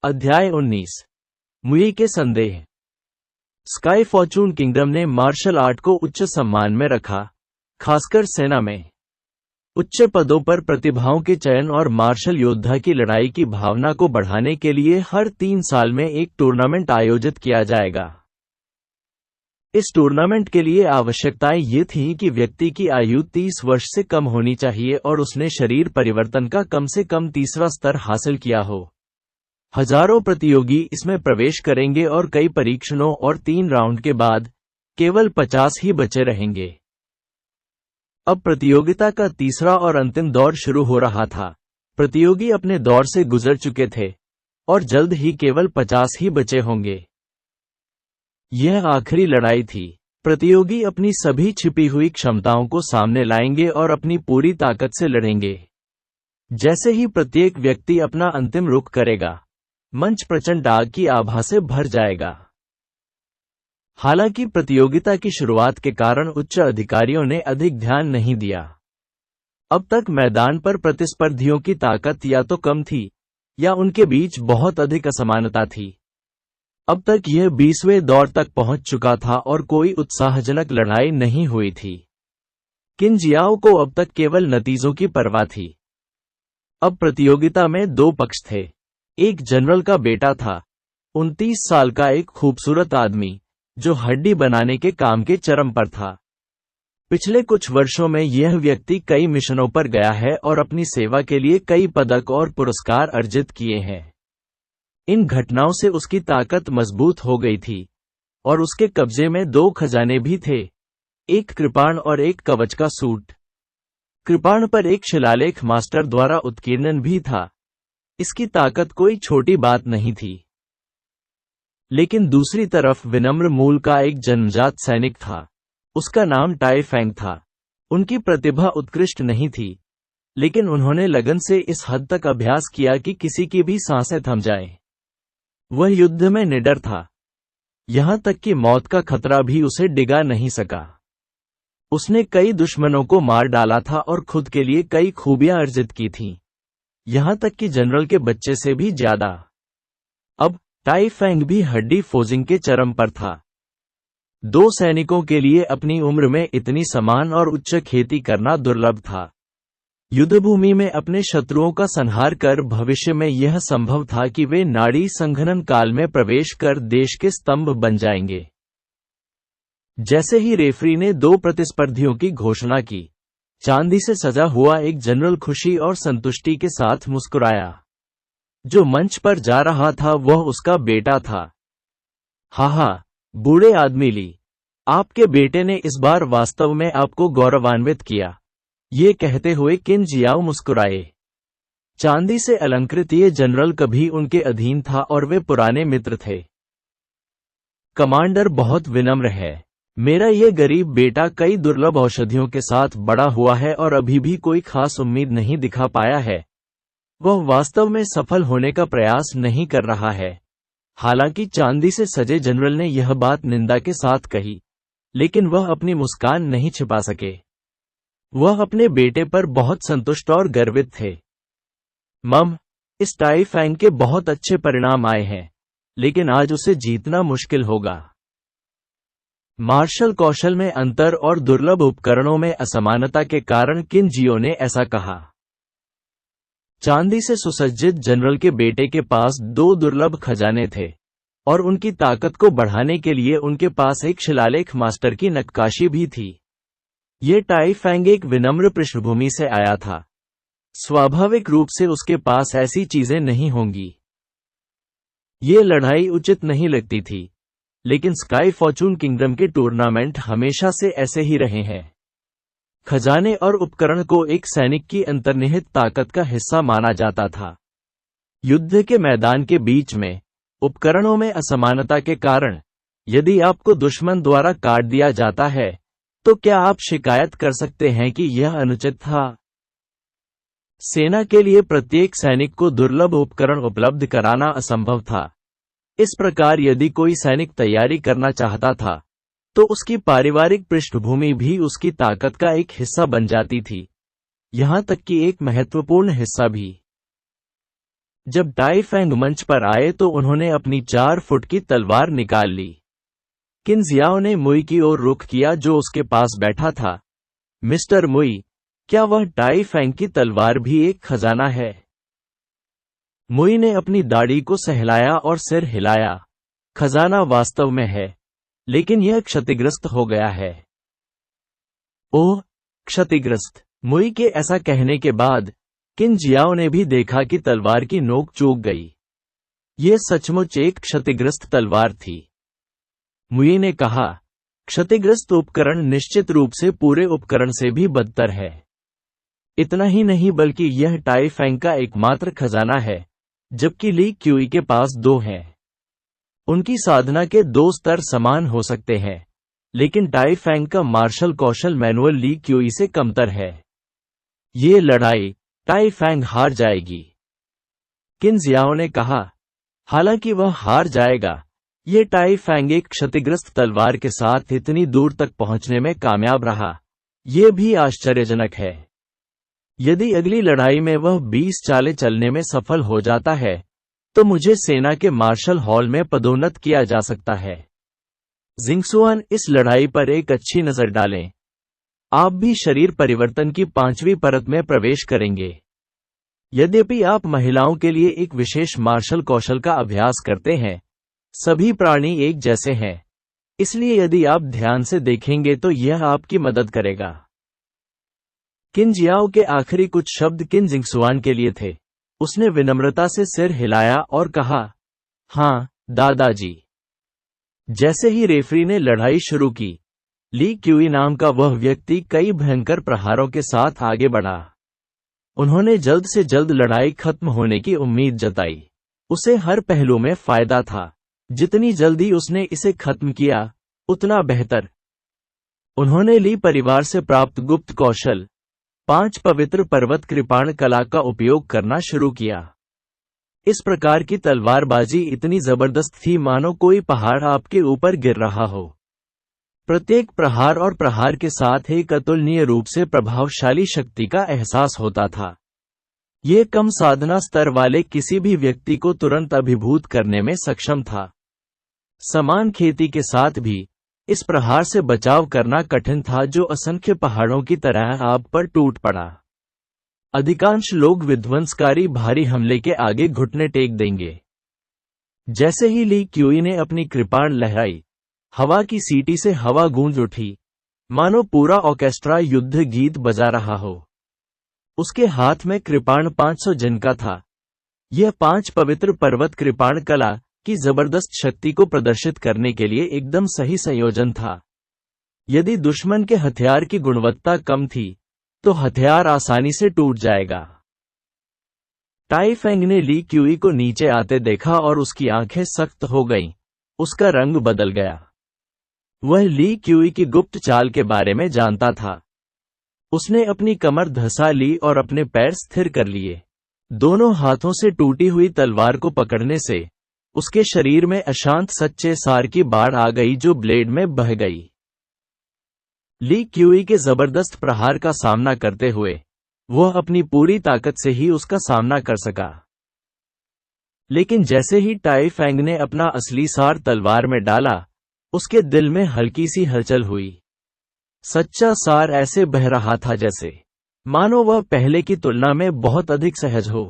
अध्याय 19। मुई के संदेह। स्काई फॉर्चून किंगडम ने मार्शल आर्ट को उच्च सम्मान में रखा, खासकर सेना में। उच्च पदों पर प्रतिभाओं के चयन और मार्शल योद्धा की लड़ाई की भावना को बढ़ाने के लिए हर 3 साल में एक टूर्नामेंट आयोजित किया जाएगा। इस टूर्नामेंट के लिए आवश्यकताएं ये थीं कि व्यक्ति की आयु 30 वर्ष से कम होनी चाहिए और उसने शरीर परिवर्तन का कम से कम तीसरा स्तर हासिल किया हो। हजारों प्रतियोगी इसमें प्रवेश करेंगे और कई परीक्षणों और 3 राउंड के बाद केवल 50 ही बचे रहेंगे। अब प्रतियोगिता का तीसरा और अंतिम दौर शुरू हो रहा था। प्रतियोगी अपने दौर से गुजर चुके थे और जल्द ही केवल 50 ही बचे होंगे। यह आखिरी लड़ाई थी। प्रतियोगी अपनी सभी छिपी हुई क्षमताओं को सामने लाएंगे और अपनी पूरी ताकत से लड़ेंगे। जैसे ही प्रत्येक व्यक्ति अपना अंतिम रुख करेगा, मंच प्रचंड आग की आभा से भर जाएगा। हालांकि प्रतियोगिता की शुरुआत के कारण उच्च अधिकारियों ने अधिक ध्यान नहीं दिया। अब तक मैदान पर प्रतिस्पर्धियों की ताकत या तो कम थी या उनके बीच बहुत अधिक असमानता थी। अब तक यह 20वें दौर तक पहुंच चुका था और कोई उत्साहजनक लड़ाई नहीं हुई थी। किन जियाओ को अब तक केवल नतीजों की परवाह थी। अब प्रतियोगिता में 2 पक्ष थे। एक जनरल का बेटा था, 29 साल का एक खूबसूरत आदमी जो हड्डी बनाने के काम के चरम पर था। पिछले कुछ वर्षों में यह व्यक्ति कई मिशनों पर गया है और अपनी सेवा के लिए कई पदक और पुरस्कार अर्जित किए हैं। इन घटनाओं से उसकी ताकत मजबूत हो गई थी और उसके कब्जे में 2 खजाने भी थे, एक कृपाण और एक कवच का सूट। कृपाण पर एक शिलालेख मास्टर द्वारा उत्कीर्णन भी था। इसकी ताकत कोई छोटी बात नहीं थी। लेकिन दूसरी तरफ विनम्र मूल का एक जन्मजात सैनिक था। उसका नाम टाई फैंग था। उनकी प्रतिभा उत्कृष्ट नहीं थी, लेकिन उन्होंने लगन से इस हद तक अभ्यास किया कि किसी की भी सांसें थम जाएं। वह युद्ध में निडर था, यहां तक कि मौत का खतरा भी उसे डिगा नहीं सका। उसने कई दुश्मनों को मार डाला था और खुद के लिए कई खूबियां अर्जित की थीं, यहां तक कि जनरल के बच्चे से भी ज्यादा। अब टाई फैंग भी हड्डी फोजिंग के चरम पर था। 2 सैनिकों के लिए अपनी उम्र में इतनी समान और उच्च खेती करना दुर्लभ था। युद्धभूमि में अपने शत्रुओं का संहार कर भविष्य में यह संभव था कि वे नाड़ी संघनन काल में प्रवेश कर देश के स्तंभ बन जाएंगे। जैसे ही रेफरी ने 2 प्रतिस्पर्धियों की घोषणा की, चांदी से सजा हुआ एक जनरल खुशी और संतुष्टि के साथ मुस्कुराया। जो मंच पर जा रहा था वह उसका बेटा था। हा, बूढ़े आदमी ली, आपके बेटे ने इस बार वास्तव में आपको गौरवान्वित किया। ये कहते हुए किन जियाओ मुस्कुराए। चांदी से अलंकृत ये जनरल कभी उनके अधीन था और वे पुराने मित्र थे। कमांडर बहुत विनम्र है। मेरा ये गरीब बेटा कई दुर्लभ औषधियों के साथ बड़ा हुआ है और अभी भी कोई खास उम्मीद नहीं दिखा पाया है। वह वास्तव में सफल होने का प्रयास नहीं कर रहा है। हालांकि चांदी से सजे जनरल ने यह बात निंदा के साथ कही, लेकिन वह अपनी मुस्कान नहीं छिपा सके। वह अपने बेटे पर बहुत संतुष्ट और गर्वित थे। मम, इस टाई फैंग के बहुत अच्छे परिणाम आए हैं, लेकिन आज उसे जीतना मुश्किल होगा। मार्शल कौशल में अंतर और दुर्लभ उपकरणों में असमानता के कारण किन जियो ने ऐसा कहा। चांदी से सुसज्जित जनरल के बेटे के पास 2 दुर्लभ खजाने थे और उनकी ताकत को बढ़ाने के लिए उनके पास एक शिलालेख मास्टर की नक्काशी भी थी। ये टाई फैंग एक विनम्र पृष्ठभूमि से आया था। स्वाभाविक रूप से उसके पास ऐसी चीजें नहीं होंगी। ये लड़ाई उचित नहीं लगती थी, लेकिन स्काई फॉर्चून किंगडम के टूर्नामेंट हमेशा से ऐसे ही रहे हैं। खजाने और उपकरण को एक सैनिक की अंतर्निहित ताकत का हिस्सा माना जाता था। युद्ध के मैदान के बीच में उपकरणों में असमानता के कारण यदि आपको दुश्मन द्वारा काट दिया जाता है, तो क्या आप शिकायत कर सकते हैं कि यह अनुचित था? सेना के लिए प्रत्येक सैनिक को दुर्लभ उपकरण उपलब्ध कराना असंभव था। इस प्रकार यदि कोई सैनिक तैयारी करना चाहता था, तो उसकी पारिवारिक पृष्ठभूमि भी उसकी ताकत का एक हिस्सा बन जाती थी, यहां तक कि एक महत्वपूर्ण हिस्सा भी। जब टाई फेंग मंच पर आए तो उन्होंने अपनी 4 फुट की तलवार निकाल ली। किन जियाओ ने मुई की ओर रुख किया जो उसके पास बैठा था। मिस्टर मुई, क्या वह टाई फेंग की तलवार भी एक खजाना है? मुई ने अपनी दाढ़ी को सहलाया और सिर हिलाया। खजाना वास्तव में है, लेकिन यह क्षतिग्रस्त हो गया है। ओह, क्षतिग्रस्त। मुई के ऐसा कहने के बाद किन जियाओ ने भी देखा कि तलवार की नोक चूक गई। यह सचमुच एक क्षतिग्रस्त तलवार थी। मुई ने कहा, क्षतिग्रस्त उपकरण निश्चित रूप से पूरे उपकरण से भी बदतर है। इतना ही नहीं बल्कि यह टाई फेंग का एकमात्र खजाना है, जबकि ली क्यूई के पास 2 हैं। उनकी साधना के 2 स्तर समान हो सकते हैं, लेकिन टाई फेंग का मार्शल कौशल मैनुअल ली क्यूई से कमतर है। ये लड़ाई टाई फेंग हार जाएगी। किन जियाओ ने कहा, हालांकि वह हार जाएगा। ये टाई फेंग एक क्षतिग्रस्त तलवार के साथ इतनी दूर तक पहुंचने में कामयाब रहा, यह भी आश्चर्यजनक है। यदि अगली लड़ाई में वह 20 चालें चलने में सफल हो जाता है, तो मुझे सेना के मार्शल हॉल में पदोन्नत किया जा सकता है। जिंगसुआन, इस लड़ाई पर एक अच्छी नजर डालें। आप भी शरीर परिवर्तन की 5वीं परत में प्रवेश करेंगे। यद्यपि आप महिलाओं के लिए एक विशेष मार्शल कौशल का अभ्यास करते हैं, सभी प्राणी एक जैसे हैं, इसलिए यदि आप ध्यान से देखेंगे तो यह आपकी मदद करेगा। किन जियाओ के आखिरी कुछ शब्द किन जिंगसुआन के लिए थे। उसने विनम्रता से सिर हिलाया और कहा, हाँ, दादाजी। जैसे ही रेफरी ने लड़ाई शुरू की, ली क्यूई नाम का वह व्यक्ति कई भयंकर प्रहारों के साथ आगे बढ़ा। उन्होंने जल्द से जल्द लड़ाई खत्म होने की उम्मीद जताई। उसे हर पहलू में फायदा था। जितनी जल्दी उसने इसे खत्म किया, उतना बेहतर। उन्होंने ली परिवार से प्राप्त गुप्त कौशल 5 पवित्र पर्वत कृपाण कला का उपयोग करना शुरू किया। इस प्रकार की तलवारबाजी इतनी जबरदस्त थी मानो कोई पहाड़ आपके ऊपर गिर रहा हो। प्रत्येक प्रहार और प्रहार के साथ एक अतुलनीय रूप से प्रभावशाली शक्ति का एहसास होता था। ये कम साधना स्तर वाले किसी भी व्यक्ति को तुरंत अभिभूत करने में सक्षम था। समान खेती के साथ भी इस प्रहार से बचाव करना कठिन था जो असंख्य पहाड़ों की तरह आप पर टूट पड़ा। अधिकांश लोग विध्वंसकारी भारी हमले के आगे घुटने टेक देंगे। जैसे ही ली क्यूई ने अपनी कृपाण लहराई, हवा की सीटी से हवा गूंज उठी, मानो पूरा ऑर्केस्ट्रा युद्ध गीत बजा रहा हो। उसके हाथ में कृपाण 500 जन का था। यह 5 पवित्र पर्वत कृपाण कला की जबरदस्त शक्ति को प्रदर्शित करने के लिए एकदम सही संयोजन था। यदि दुश्मन के हथियार की गुणवत्ता कम थी, तो हथियार आसानी से टूट जाएगा। टाई फेंग ने ली क्यूई को नीचे आते देखा और उसकी आंखें सख्त हो गईं। उसका रंग बदल गया। वह ली क्यूई की गुप्त चाल के बारे में जानता था। उसने अपनी कमर धंसा ली और अपने पैर स्थिर कर लिए। दोनों हाथों से टूटी हुई तलवार को पकड़ने से उसके शरीर में अशांत सच्चे सार की बाढ़ आ गई जो ब्लेड में बह गई। ली क्यूई के जबरदस्त प्रहार का सामना करते हुए वह अपनी पूरी ताकत से ही उसका सामना कर सका। लेकिन जैसे ही टाई फेंग ने अपना असली सार तलवार में डाला, उसके दिल में हल्की सी हलचल हुई। सच्चा सार ऐसे बह रहा था जैसे मानो वह पहले की तुलना में बहुत अधिक सहज हो।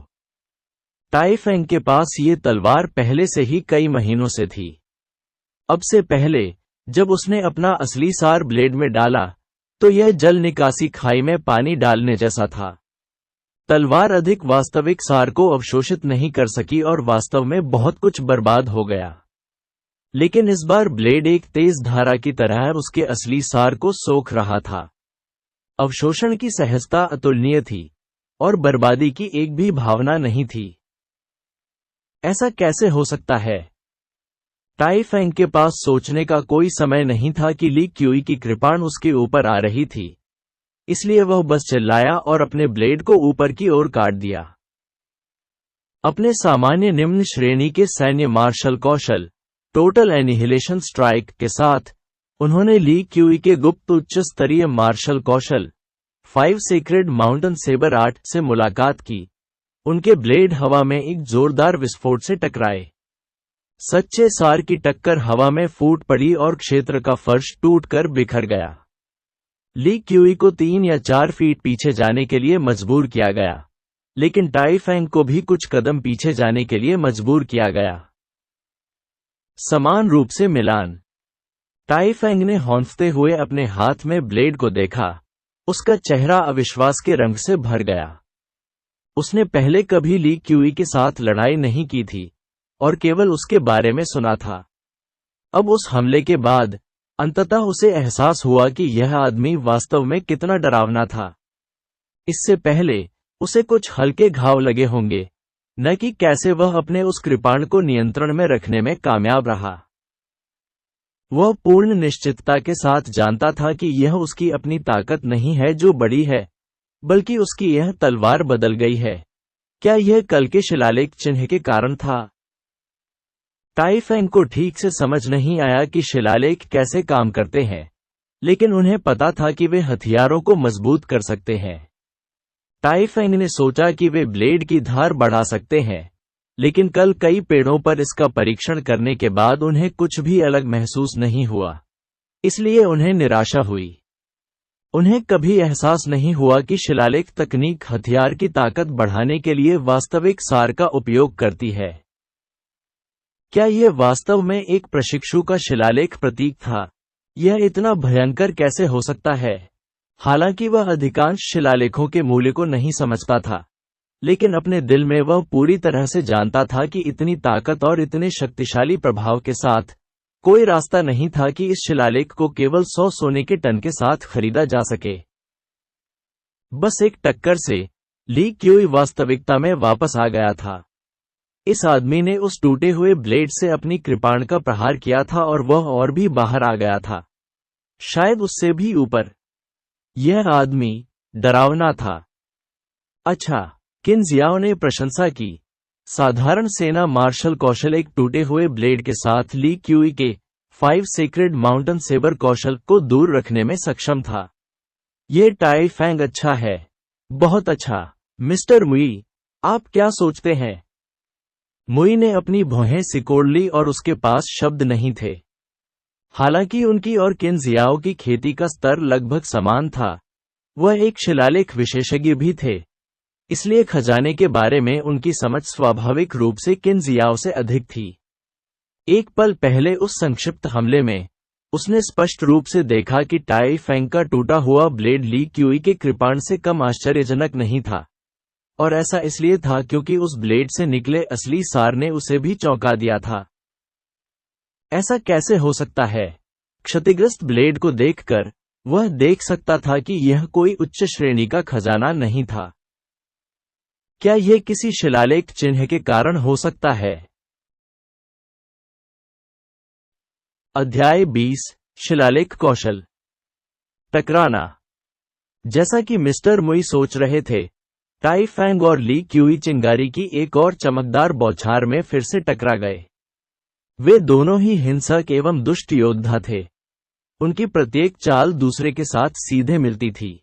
टाई फेंग के पास ये तलवार पहले से ही कई महीनों से थी। अब से पहले जब उसने अपना असली सार ब्लेड में डाला, तो यह जल निकासी खाई में पानी डालने जैसा था। तलवार अधिक वास्तविक सार को अवशोषित नहीं कर सकी और वास्तव में बहुत कुछ बर्बाद हो गया। लेकिन इस बार ब्लेड एक तेज धारा की तरह उसके असली सार को सोख रहा था। अवशोषण की सहजता अतुलनीय थी और बर्बादी की एक भी भावना नहीं थी। ऐसा कैसे हो सकता है? टाई फेंग के पास सोचने का कोई समय नहीं था कि ली क्यूई की कृपाण उसके ऊपर आ रही थी। इसलिए वह बस चिल्लाया और अपने ब्लेड को ऊपर की ओर काट दिया। अपने सामान्य निम्न श्रेणी के सैन्य मार्शल कौशल टोटल एनिहिलेशन स्ट्राइक के साथ उन्होंने ली क्यूई के गुप्त उच्च स्तरीय मार्शल कौशल 5 सेक्रेड माउंटेन सेबर आर्ट से मुलाकात की। उनके ब्लेड हवा में एक जोरदार विस्फोट से टकराए। सच्चे सार की टक्कर हवा में फूट पड़ी और क्षेत्र का फर्श टूटकर बिखर गया। ली क्यूई को 3 या 4 फीट पीछे जाने के लिए मजबूर किया गया, लेकिन टाई फैंग को भी कुछ कदम पीछे जाने के लिए मजबूर किया गया। समान रूप से मिलान। टाई फैंग ने हौंसते हुए अपने हाथ में ब्लेड को देखा। उसका चेहरा अविश्वास के रंग से भर गया। उसने पहले कभी ली क्यूई के साथ लड़ाई नहीं की थी और केवल उसके बारे में सुना था। अब उस हमले के बाद अंततः उसे एहसास हुआ कि यह आदमी वास्तव में कितना डरावना था। इससे पहले उसे कुछ हल्के घाव लगे होंगे, न कि कैसे वह अपने उस कृपाण को नियंत्रण में रखने में कामयाब रहा। वह पूर्ण निश्चितता के साथ जानता था कि यह उसकी अपनी ताकत नहीं है जो बड़ी है, बल्कि उसकी यह तलवार बदल गई है। क्या यह कल के शिलालेख चिन्ह के कारण था? टाई फैंग को ठीक से समझ नहीं आया कि शिलालेख कैसे काम करते हैं, लेकिन उन्हें पता था कि वे हथियारों को मजबूत कर सकते हैं। टाई फैंग ने सोचा कि वे ब्लेड की धार बढ़ा सकते हैं, लेकिन कल कई पेड़ों पर इसका परीक्षण करने के बाद उन्हें कुछ भी अलग महसूस नहीं हुआ, इसलिए उन्हें निराशा हुई। उन्हें कभी एहसास नहीं हुआ कि शिलालेख तकनीक हथियार की ताकत बढ़ाने के लिए वास्तविक सार का उपयोग करती है। क्या यह वास्तव में एक प्रशिक्षु का शिलालेख प्रतीक था? यह इतना भयंकर कैसे हो सकता है? हालांकि वह अधिकांश शिलालेखों के मूल्य को नहीं समझता था, लेकिन अपने दिल में वह पूरी तरह से जानता था कि इतनी ताकत और इतने शक्तिशाली प्रभाव के साथ कोई रास्ता नहीं था कि इस शिलालेख को केवल 100 सोने के टन के साथ खरीदा जा सके। बस एक टक्कर से ली क्यूई वास्तविकता में वापस आ गया था। इस आदमी ने उस टूटे हुए ब्लेड से अपनी कृपाण का प्रहार किया था और वह और भी बाहर आ गया था, शायद उससे भी ऊपर। यह आदमी डरावना था। अच्छा, किन जियाओ ने प्रशंसा की। साधारण सेना मार्शल कौशल एक टूटे हुए ब्लेड के साथ ली क्यूई के 5 सेक्रेड माउंटेन सेबर कौशल को दूर रखने में सक्षम था। ये टाई फैंग अच्छा है। बहुत अच्छा। मिस्टर मुई, आप क्या सोचते हैं? मुई ने अपनी भौहें सिकोड़ ली और उसके पास शब्द नहीं थे। हालांकि उनकी और किन जियाओ की खेती का स्तर लगभग समान था, वह एक शिलालेख विशेषज्ञ भी थे, इसलिए खजाने के बारे में उनकी समझ स्वाभाविक रूप से किन जियाओ से अधिक थी। एक पल पहले उस संक्षिप्त हमले में उसने स्पष्ट रूप से देखा कि टाई फैंग का टूटा हुआ ब्लेड ली क्यूई के कृपाण से कम आश्चर्यजनक नहीं था, और ऐसा इसलिए था क्योंकि उस ब्लेड से निकले असली सार ने उसे भी चौंका दिया था। ऐसा कैसे हो सकता है? क्षतिग्रस्त ब्लेड को देखकर वह देख सकता था कि यह कोई उच्च श्रेणी का खजाना नहीं था। क्या यह किसी शिलालेख चिन्ह के कारण हो सकता है? अध्याय 20 शिलालेख कौशल। टकराना। जैसा कि मिस्टर मुई सोच रहे थे, टाई फैंग और ली क्यूई चिंगारी की एक और चमकदार बौछार में फिर से टकरा गए। वे दोनों ही हिंसक एवं दुष्ट योद्धा थे। उनकी प्रत्येक चाल दूसरे के साथ सीधे मिलती थी।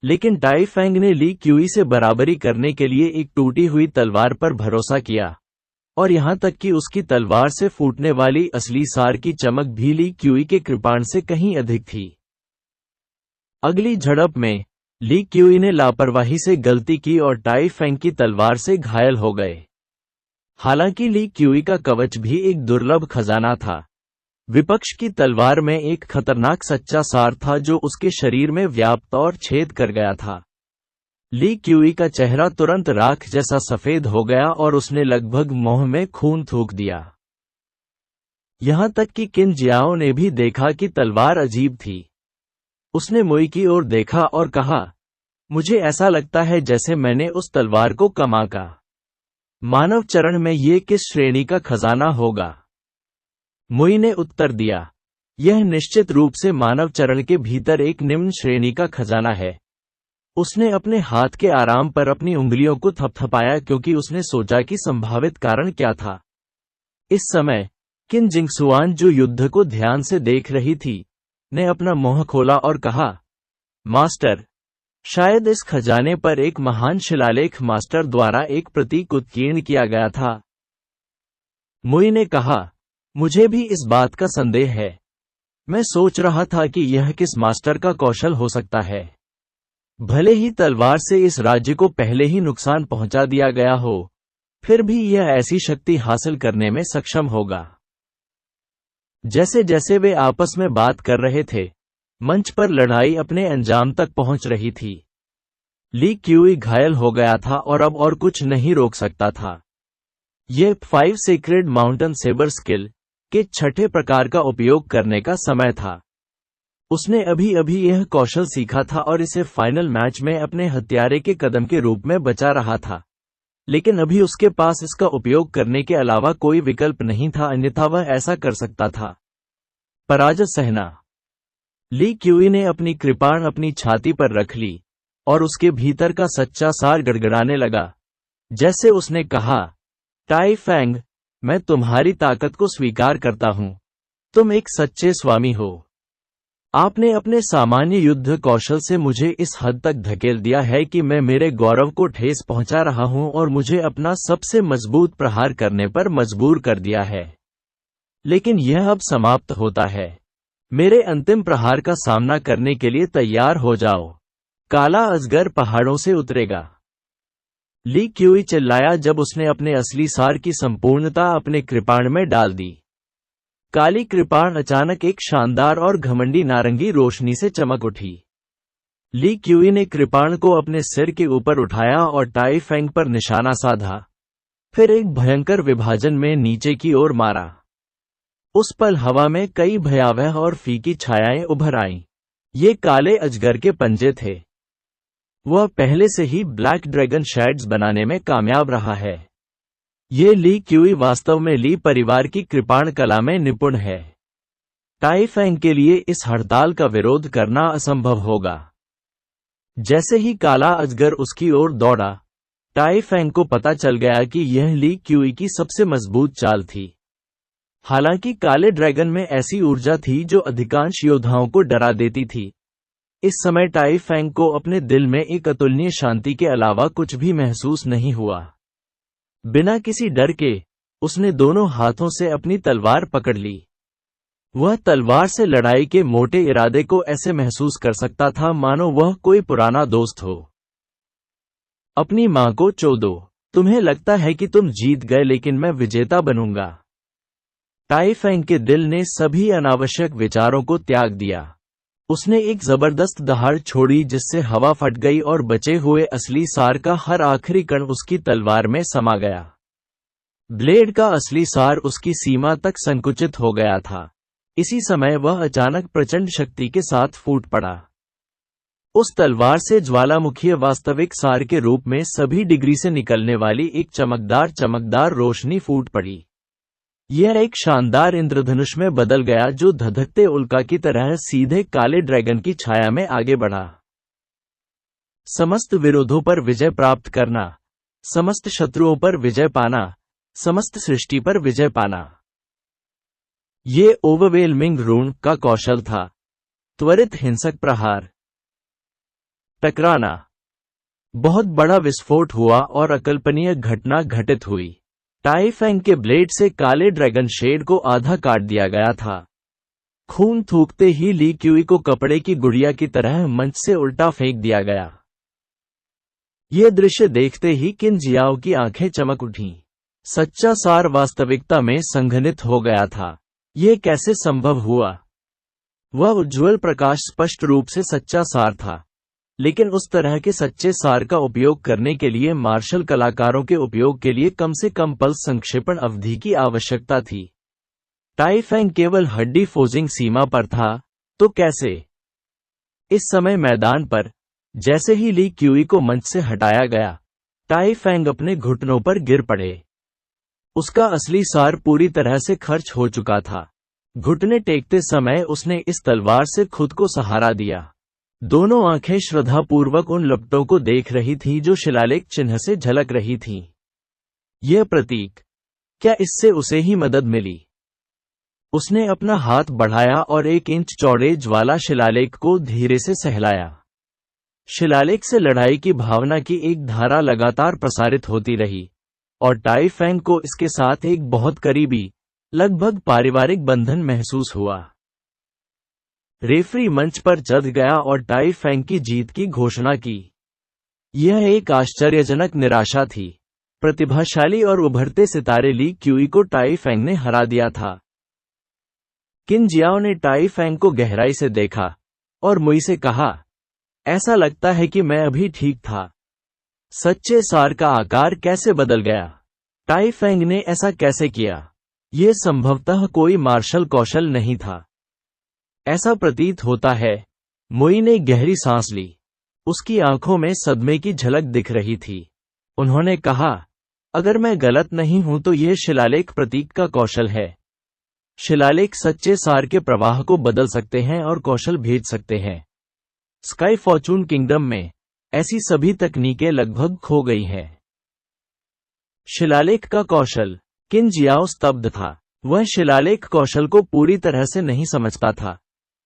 लेकिन टाई फैंग ने ली क्यूई से बराबरी करने के लिए एक टूटी हुई तलवार पर भरोसा किया, और यहां तक कि उसकी तलवार से फूटने वाली असली सार की चमक भी ली क्यूई के कृपाण से कहीं अधिक थी। अगली झड़प में ली क्यूई ने लापरवाही से गलती की और टाई फैंग की तलवार से घायल हो गए। हालांकि ली क्यूई का कवच भी एक दुर्लभ खजाना था, विपक्ष की तलवार में एक खतरनाक सच्चा सार था जो उसके शरीर में व्याप्त और छेद कर गया था। ली क्यूई का चेहरा तुरंत राख जैसा सफेद हो गया और उसने लगभग मुंह में खून थूक दिया। यहां तक कि किन जियाओ ने भी देखा कि तलवार अजीब थी। उसने मुई की ओर देखा और कहा, मुझे ऐसा लगता है जैसे मैंने उस तलवार को कमा का मानव चरण में ये किस श्रेणी का खजाना होगा? मुई ने उत्तर दिया, यह निश्चित रूप से मानव चरण के भीतर एक निम्न श्रेणी का खजाना है। उसने अपने हाथ के आराम पर अपनी उंगलियों को थपथपाया क्योंकि उसने सोचा कि संभावित कारण क्या था। इस समय किन जिंगसुआन, जो युद्ध को ध्यान से देख रही थी, ने अपना मुंह खोला और कहा, मास्टर, शायद इस खजाने पर एक महान शिलालेख मास्टर द्वारा एक प्रतीक उत्कीर्ण किया गया था। मुई ने कहा, मुझे भी इस बात का संदेह है। मैं सोच रहा था कि यह किस मास्टर का कौशल हो सकता है। भले ही तलवार से इस राज्य को पहले ही नुकसान पहुंचा दिया गया हो, फिर भी यह ऐसी शक्ति हासिल करने में सक्षम होगा। जैसे जैसे वे आपस में बात कर रहे थे, मंच पर लड़ाई अपने अंजाम तक पहुंच रही थी। ली क्यूई घायल हो गया था और अब और कुछ नहीं रोक सकता था। यह 5 सीक्रेट माउंटेन सेबर स्किल के छठे प्रकार का उपयोग करने का समय था। उसने अभी अभी यह कौशल सीखा था और इसे फाइनल मैच में अपने हत्यारे के कदम के रूप में बचा रहा था, लेकिन अभी उसके पास इसका उपयोग करने के अलावा कोई विकल्प नहीं था, अन्यथा वह ऐसा कर सकता था। पराजय सहना। ली क्यूई ने अपनी कृपाण अपनी छाती पर रख ली और उसके भीतर का सच्चा सार गड़गड़ाने लगा। जैसे उसने कहा, टाई फैंग, मैं तुम्हारी ताकत को स्वीकार करता हूं। तुम एक सच्चे स्वामी हो। आपने अपने सामान्य युद्ध कौशल से मुझे इस हद तक धकेल दिया है कि मैं मेरे गौरव को ठेस पहुंचा रहा हूं और मुझे अपना सबसे मजबूत प्रहार करने पर मजबूर कर दिया है। लेकिन यह अब समाप्त होता है। मेरे अंतिम प्रहार का सामना करने के लिए तैयार हो जाओ। काला अजगर पहाड़ों से उतरेगा। ली क्यूई चिल्लाया जब उसने अपने असली सार की संपूर्णता अपने कृपाण में डाल दी। काली कृपाण अचानक एक शानदार और घमंडी नारंगी रोशनी से चमक उठी। ली क्यूई ने कृपाण को अपने सिर के ऊपर उठाया और टाई फैंग पर निशाना साधा, फिर एक भयंकर विभाजन में नीचे की ओर मारा। उस पल हवा में कई भयावह और फीकी छायाएं उभर आईं। ये काले अजगर के पंजे थे। वह पहले से ही ब्लैक ड्रैगन शेड्स बनाने में कामयाब रहा है। ये ली क्यूई वास्तव में ली परिवार की कृपाण कला में निपुण है। टाई फैंग के लिए इस हड़ताल का विरोध करना असंभव होगा। जैसे ही काला अजगर उसकी ओर दौड़ा, टाई फैंग को पता चल गया कि यह ली क्यूई की सबसे मजबूत चाल थी। हालांकि काले ड्रैगन में ऐसी ऊर्जा थी जो अधिकांश योद्धाओं को डरा देती थी। इस समय टाई फैंग को अपने दिल में एक अतुलनीय शांति के अलावा कुछ भी महसूस नहीं हुआ। बिना किसी डर के उसने दोनों हाथों से अपनी तलवार पकड़ ली। वह तलवार से लड़ाई के मोटे इरादे को ऐसे महसूस कर सकता था मानो वह कोई पुराना दोस्त हो। अपनी मां को चोदो। तुम्हें लगता है कि तुम जीत गए, लेकिन मैं विजेता बनूंगा। टाई फैंग के दिल ने सभी अनावश्यक विचारों को त्याग दिया। उसने एक जबरदस्त दहाड़ छोड़ी जिससे हवा फट गई और बचे हुए असली सार का हर आखिरी कण उसकी तलवार में समा गया। ब्लेड का असली सार उसकी सीमा तक संकुचित हो गया था। इसी समय वह अचानक प्रचंड शक्ति के साथ फूट पड़ा। उस तलवार से ज्वालामुखी वास्तविक सार के रूप में सभी डिग्री से निकलने वाली एक चमकदार रोशनी फूट पड़ी। यह एक शानदार इंद्रधनुष में बदल गया जो धधकते उल्का की तरह सीधे काले ड्रैगन की छाया में आगे बढ़ा। समस्त विरोधों पर विजय प्राप्त करना, समस्त शत्रुओं पर विजय पाना, समस्त सृष्टि पर विजय पाना। ये ओवरवेलमिंग रून का कौशल था। त्वरित हिंसक प्रहार। टकराना। बहुत बड़ा विस्फोट हुआ और अकल्पनीय घटना घटित हुई। टाई फैंग के ब्लेड से काले ड्रैगन शेड को आधा काट दिया गया था। खून थूकते ही ली क्यूई को कपड़े की गुड़िया की तरह मंच से उल्टा फेंक दिया गया। यह दृश्य देखते ही किन जियाओ की आंखें चमक उठीं। सच्चा सार वास्तविकता में संघनित हो गया था। यह कैसे संभव हुआ? वह उज्ज्वल प्रकाश स्पष्ट रूप से सच्चा सार था, लेकिन उस तरह के सच्चे सार का उपयोग करने के लिए मार्शल कलाकारों के उपयोग के लिए कम से कम पल्स संक्षेपण अवधि की आवश्यकता थी। टाई फैंग केवल हड्डी फोजिंग सीमा पर था, तो कैसे? इस समय मैदान पर जैसे ही ली क्यूई को मंच से हटाया गया, टाई फैंग अपने घुटनों पर गिर पड़े। उसका असली सार पूरी तरह से खर्च हो चुका था। घुटने टेकते समय उसने इस तलवार से खुद को सहारा दिया। दोनों आंखें श्रद्धापूर्वक उन लपटों को देख रही थीं जो शिलालेख चिन्ह से झलक रही थीं। यह प्रतीक, क्या इससे उसे ही मदद मिली? उसने अपना हाथ बढ़ाया और 1 इंच चौड़े ज्वाला शिलालेख को धीरे से सहलाया। शिलालेख से लड़ाई की भावना की एक धारा लगातार प्रसारित होती रही और टाई फैंग को इसके साथ एक बहुत करीबी, लगभग पारिवारिक बंधन महसूस हुआ। रेफरी मंच पर चढ़ गया और टाई फैंग की जीत की घोषणा की। यह एक आश्चर्यजनक निराशा थी। प्रतिभाशाली और उभरते सितारे ली क्यूई को टाई फैंग ने हरा दिया था। किन जियाओ ने टाई फैंग को गहराई से देखा और मुई से कहा, ऐसा लगता है कि मैं अभी ठीक था। सच्चे सार का आकार कैसे बदल गया? टाई फैंग ने ऐसा कैसे किया? यह संभवतः कोई मार्शल कौशल नहीं था। ऐसा प्रतीत होता है। मुई ने गहरी सांस ली। उसकी आंखों में सदमे की झलक दिख रही थी। उन्होंने कहा, अगर मैं गलत नहीं हूं तो यह शिलालेख प्रतीक का कौशल है। शिलालेख सच्चे सार के प्रवाह को बदल सकते हैं और कौशल भेज सकते हैं। स्काई फॉर्चून किंगडम में ऐसी सभी तकनीकें लगभग खो गई हैं। शिलालेख का कौशल। किन जियाओ स्तब्ध था। वह शिलालेख कौशल को पूरी तरह से नहीं समझता था,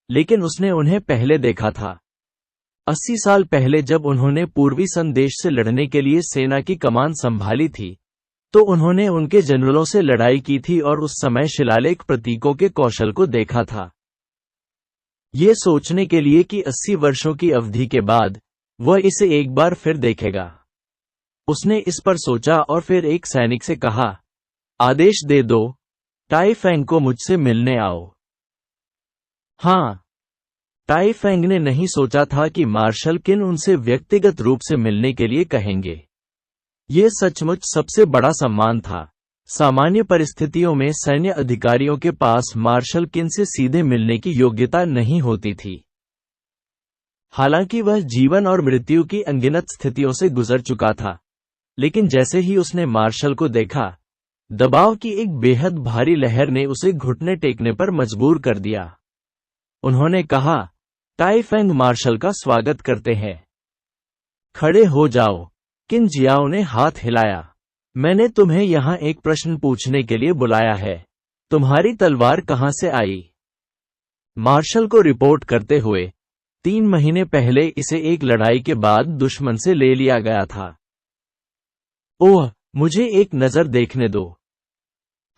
लेकिन उसने उन्हें पहले देखा था। 80 साल पहले जब उन्होंने पूर्वी सन देश से लड़ने के लिए सेना की कमान संभाली थी, तो उन्होंने उनके जनरलों से लड़ाई की थी और उस समय शिलालेख प्रतीकों के कौशल को देखा था। ये सोचने के लिए कि 80 वर्षों की अवधि के बाद वह इसे एक बार फिर देखेगा। उसने इस पर सोचा और फिर एक सैनिक से कहा, आदेश दे दो, टाई फैंग को मुझसे मिलने आओ। हाँ। टाई फैंग ने नहीं सोचा था कि मार्शल किन उनसे व्यक्तिगत रूप से मिलने के लिए कहेंगे। यह सचमुच सबसे बड़ा सम्मान था। सामान्य परिस्थितियों में सैन्य अधिकारियों के पास मार्शल किन से सीधे मिलने की योग्यता नहीं होती थी। हालांकि वह जीवन और मृत्यु की अनगिनत स्थितियों से गुजर चुका था, लेकिन जैसे ही उसने मार्शल को देखा, दबाव की एक बेहद भारी लहर ने उसे घुटने टेकने पर मजबूर कर दिया। उन्होंने कहा, टाई फैंग मार्शल का स्वागत करते हैं। खड़े हो जाओ। किन जियाओ ने हाथ हिलाया। मैंने तुम्हें यहां एक प्रश्न पूछने के लिए बुलाया है। तुम्हारी तलवार कहां से आई? मार्शल को रिपोर्ट करते हुए, 3 महीने पहले इसे एक लड़ाई के बाद दुश्मन से ले लिया गया था। ओह, मुझे एक नजर देखने दो।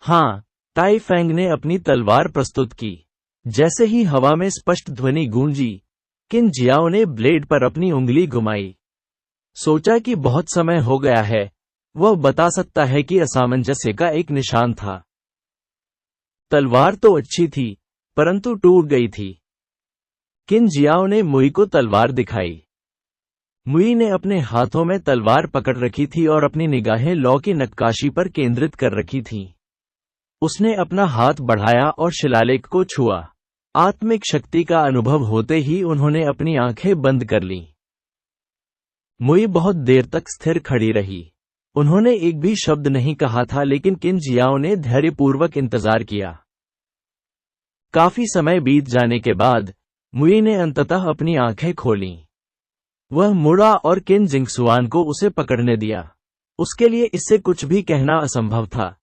हाँ, टाई फैंग ने अपनी तलवार प्रस्तुत की। जैसे ही हवा में स्पष्ट ध्वनि गूंजी, किन जियाओ ने ब्लेड पर अपनी उंगली घुमाई। सोचा कि बहुत समय हो गया है। वह बता सकता है कि असामंजस्य का एक निशान था। तलवार तो अच्छी थी, परंतु टूट गई थी। किन जियाओ ने मुई को तलवार दिखाई। मुई ने अपने हाथों में तलवार पकड़ रखी थी और अपनी निगाहें लौ की नक्काशी पर केंद्रित कर रखी थीं। उसने अपना हाथ बढ़ाया और शिलालेख को छुआ। आत्मिक शक्ति का अनुभव होते ही उन्होंने अपनी आंखें बंद कर लीं। मुई बहुत देर तक स्थिर खड़ी रही। उन्होंने एक भी शब्द नहीं कहा था, लेकिन किन जियाओ ने धैर्यपूर्वक इंतजार किया। काफी समय बीत जाने के बाद मुई ने अंततः अपनी आंखें खोलीं। वह मुड़ा और किन जिंगसुआन को उसे पकड़ने दिया। उसके लिए इससे कुछ भी कहना असंभव था,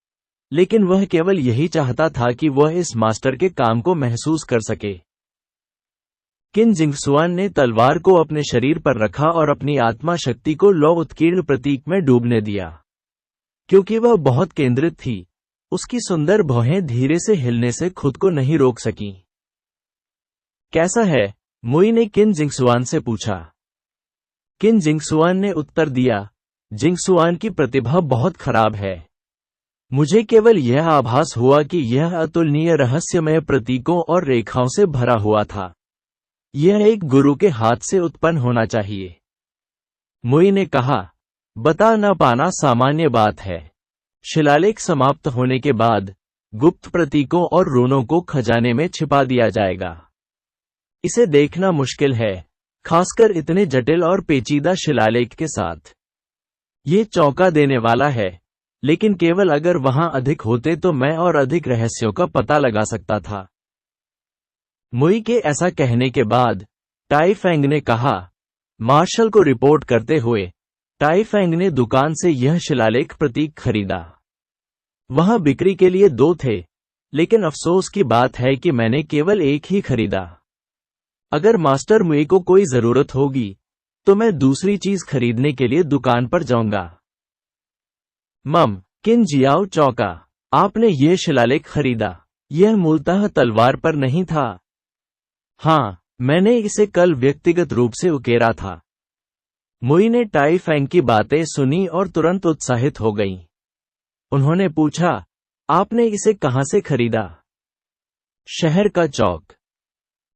लेकिन वह केवल यही चाहता था कि वह इस मास्टर के काम को महसूस कर सके। किन जिंगसुआन ने तलवार को अपने शरीर पर रखा और अपनी आत्मा शक्ति को लौ उत्कीर्ण प्रतीक में डूबने दिया। क्योंकि वह बहुत केंद्रित थी, उसकी सुंदर भौहें धीरे से हिलने से खुद को नहीं रोक सकीं। कैसा है? मुई ने किन जिंगसुआन से पूछा। किन जिंगसुआन ने उत्तर दिया, जिंगसुआन की प्रतिभा बहुत खराब है। मुझे केवल यह आभास हुआ कि यह अतुलनीय रहस्यमय प्रतीकों और रेखाओं से भरा हुआ था। यह एक गुरु के हाथ से उत्पन्न होना चाहिए। मुई ने कहा, बता न पाना सामान्य बात है। शिलालेख समाप्त होने के बाद गुप्त प्रतीकों और रूनों को खजाने में छिपा दिया जाएगा। इसे देखना मुश्किल है, खासकर इतने जटिल और पेचीदा शिलालेख के साथ। ये चौंका देने वाला है, लेकिन केवल अगर वहां अधिक होते तो मैं और अधिक रहस्यों का पता लगा सकता था। मुई के ऐसा कहने के बाद टाई फैंग ने कहा। मार्शल को रिपोर्ट करते हुए टाई फैंग ने दुकान से यह शिलालेख प्रतीक खरीदा। वहां बिक्री के लिए 2 थे, लेकिन अफसोस की बात है कि मैंने केवल एक ही खरीदा। अगर मास्टर मुई को कोई जरूरत होगी तो मैं दूसरी चीज खरीदने के लिए दुकान पर जाऊंगा। मम, किन जियाओ चौका, आपने ये शिलालेख खरीदा। यह मूलतः तलवार पर नहीं था। हाँ, मैंने इसे कल व्यक्तिगत रूप से उकेरा था। मुई ने टाई फैंग की बातें सुनी और तुरंत उत्साहित हो गई। उन्होंने पूछा, आपने इसे कहां से खरीदा? शहर का चौक।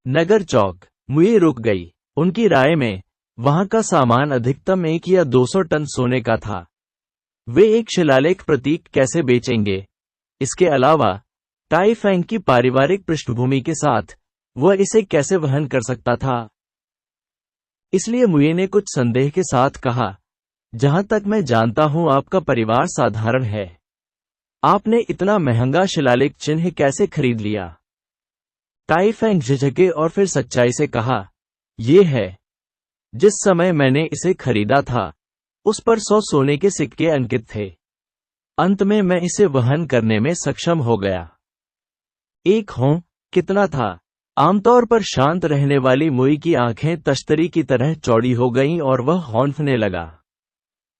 नगर चौक। मुई रुक गई। उनकी राय में वहां का सामान अधिकतम 1 या 200 टन सोने का था। वे एक शिलालेख प्रतीक कैसे बेचेंगे? इसके अलावा टाई फैंग की पारिवारिक पृष्ठभूमि के साथ वह इसे कैसे वहन कर सकता था? इसलिए मुई ने कुछ संदेह के साथ कहा, जहां तक मैं जानता हूं आपका परिवार साधारण है। आपने इतना महंगा शिलालेख चिन्ह कैसे खरीद लिया? टाई फैंग झिझके और फिर सच्चाई से कहा, यह है। जिस समय मैंने इसे खरीदा था उस पर 100 सोने के सिक्के अंकित थे। अंत में मैं इसे वहन करने में सक्षम हो गया। एक हों, कितना था? आमतौर पर शांत रहने वाली मुई की आंखें तश्तरी की तरह चौड़ी हो गईं और वह हौंफने लगा।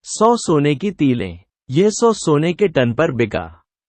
100 सोने की तीलें। यह 100 सोने के टन पर बिका।